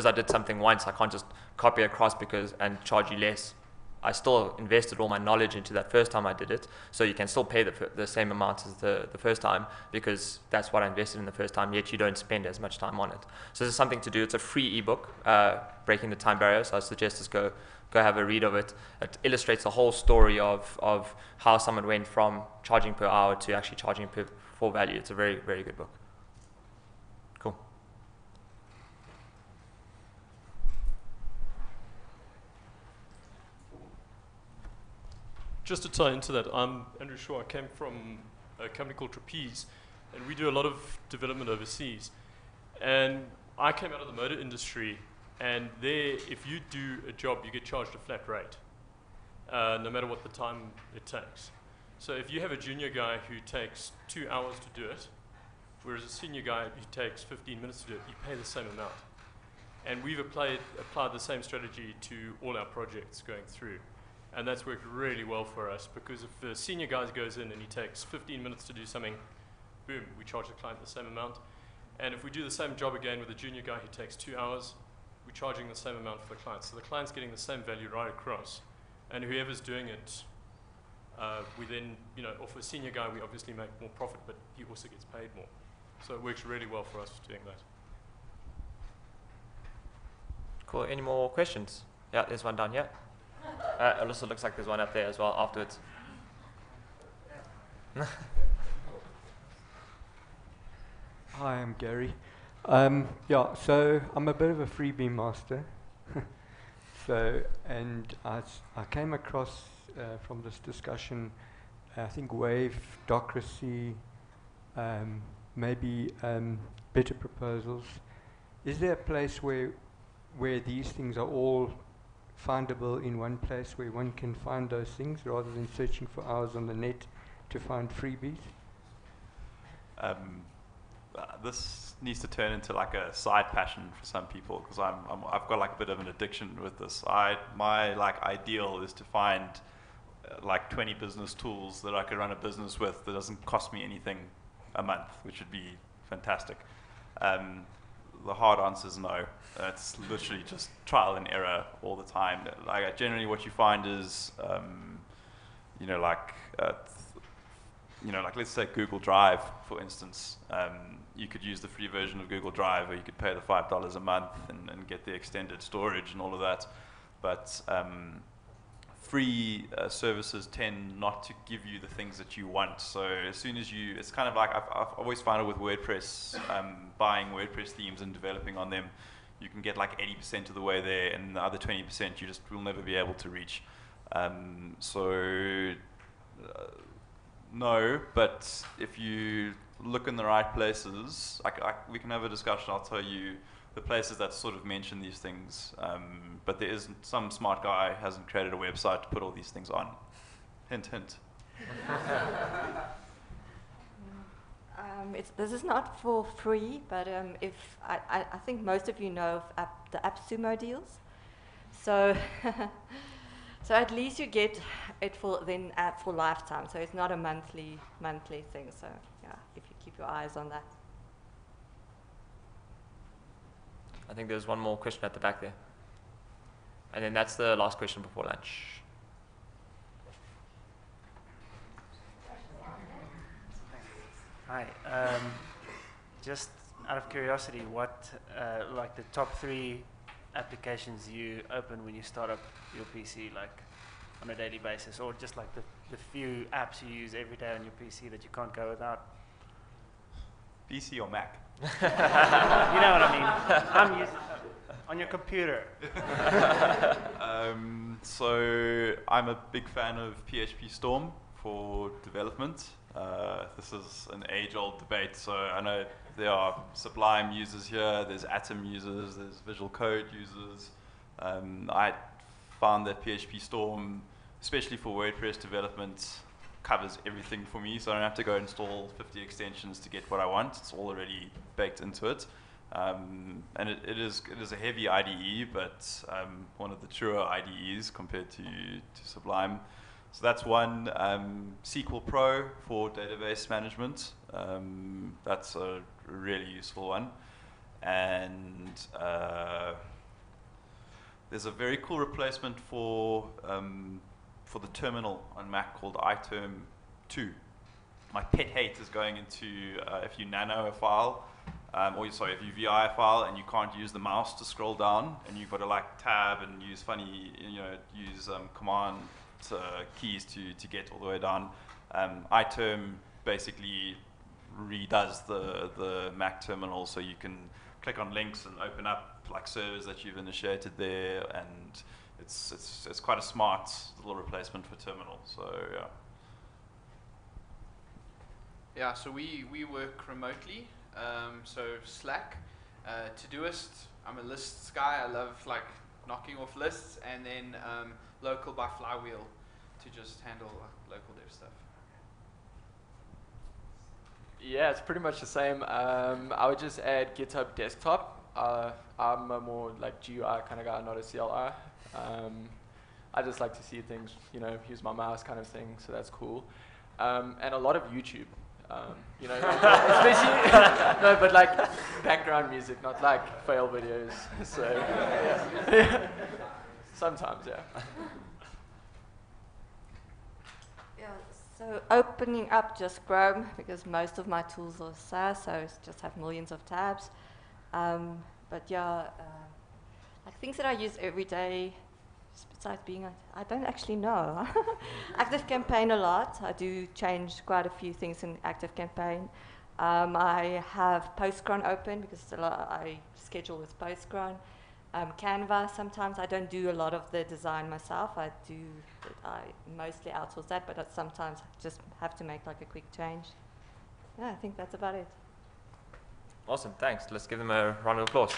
I did something once, I can't just copy across and charge you less. I still invested all my knowledge into that first time I did it, so you can still pay the same amount as the first time, because that's what I invested in the first time, yet you don't spend as much time on it. So this is something to do. It's a free ebook, Breaking the Time Barrier, so I suggest just go have a read of it. It illustrates the whole story of how someone went from charging per hour to actually charging for value. It's a very, very good book. Cool. Just to tie into that, I'm Andrew Shaw. I came from a company called Trapeze, and we do a lot of development overseas. And I came out of the motor industry, and there, if you do a job, you get charged a flat rate, no matter what the time it takes. So if you have a junior guy who takes 2 hours to do it, whereas a senior guy who takes 15 minutes to do it, you pay the same amount. And we've applied the same strategy to all our projects going through. And that's worked really well for us, because if the senior guy goes in and he takes 15 minutes to do something, boom, we charge the client the same amount. And if we do the same job again with a junior guy who takes 2 hours, we're charging the same amount for the client. So the client's getting the same value right across. And whoever's doing it, we then, off a senior guy, we obviously make more profit, but he also gets paid more. So it works really well for us doing that. Cool. Any more questions? Yeah, there's one down here. It also looks like there's one up there as well afterwards. Hi, I'm Gary. So I'm a bit of a freebie master. And I came across from this discussion, I think Wave, Docracy, maybe better proposals. Is there a place where these things are all findable in one place, where one can find those things rather than searching for hours on the net to find freebies? This needs to turn into like a side passion for some people, because I've got like a bit of an addiction with this. My like ideal is to find like 20 business tools that I could run a business with that doesn't cost me anything a month, which would be fantastic. The hard answer is no. It's literally just trial and error all the time. Like generally, what you find is, like let's say Google Drive, for instance. You could use the free version of Google Drive, or you could pay the $5 a month and get the extended storage and all of that. But free services tend not to give you the things that you want. So as soon as it's kind of like I've always found it with WordPress, buying WordPress themes and developing on them, you can get like 80% of the way there, and the other 20% you just will never be able to reach. No, but if you look in the right places, we can have a discussion. I'll tell you the places that sort of mention these things, but there isn't, some smart guy hasn't created a website to put all these things on. Hint, hint. This is not for free, but I think most of you know of the AppSumo deals. So, so at least you get it for lifetime. So it's not a monthly thing. So yeah, if you keep your eyes on that. I think there's one more question at the back there. And then that's the last question before lunch. Hi. Just out of curiosity, what like the top 3 applications you open when you start up your PC, like on a daily basis, or just like the few apps you use every day on your PC that you can't go without? PC or Mac? You know what I mean? I'm using on your computer. So I'm a big fan of PHP Storm for development. This is an age-old debate, so I know there are Sublime users here, there's Atom users, there's Visual Code users. I found that PHP Storm, especially for WordPress development, covers everything for me, so I don't have to go install 50 extensions to get what I want. It's all already baked into it. And it is a heavy IDE, but one of the truer IDEs compared to Sublime. So that's one. SQL Pro for database management. That's a really useful one. And there's a very cool replacement for the terminal on Mac called iTerm 2. My pet hate is going into if you nano a file, if you VI a file and you can't use the mouse to scroll down, and you've got to like tab and use command keys to get all the way down. iTerm basically redoes the Mac terminal, so you can click on links and open up like servers that you've initiated there, and it's quite a smart little replacement for terminal. So yeah. Yeah, so we work remotely. So Slack, Todoist. I'm a lists guy. I love like knocking off lists, and then local by Flywheel to just handle local dev stuff. Yeah, it's pretty much the same. I would just add GitHub Desktop. I'm a more like GUI kind of guy, not a CLI. I just like to see things, use my mouse kind of thing, so that's cool. And a lot of YouTube. Especially no, but like background music, not like fail videos. So yeah. Sometimes, yeah. Yeah, so opening up just Chrome, because most of my tools are SaaS, so it's just have millions of tabs. But yeah, like things that I use every day, besides being, I don't actually know. ActiveCampaign a lot. I do change quite a few things in ActiveCampaign. I have Postcron open because I schedule with Postcron. Canva, sometimes I don't do a lot of the design myself. I mostly outsource that, but I sometimes just have to make like a quick change. Yeah, I think that's about it. Awesome, thanks. Let's give them a round of applause.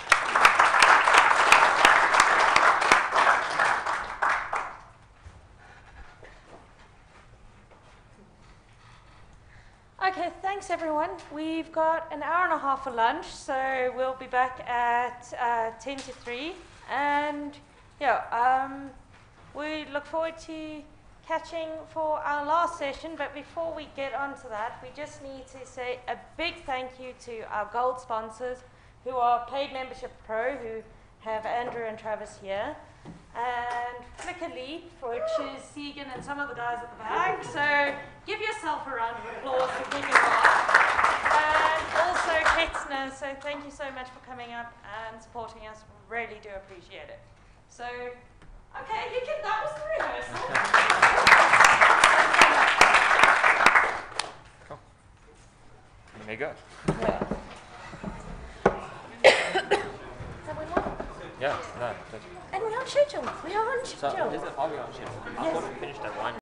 Okay, thanks everyone. We've got an hour and a half for lunch, so we'll be back at 10 to 3. And yeah, we look forward to catching for our last session. But before we get on to that, we just need to say a big thank you to our gold sponsors, who are Paid Membership Pro, who have Andrew and Travis here, and Flickr Leap, which is Segan and some of the guys at the back. So give yourself a round of applause for kicking off. And also Ketzner, so thank you so much for coming up and supporting us. Really do appreciate it. So, okay, that was the rehearsal. Cool. There you go. Yeah. Yeah, no. And we're on schedule. We are on So, schedule. are we on schedule? I thought we finished at 1.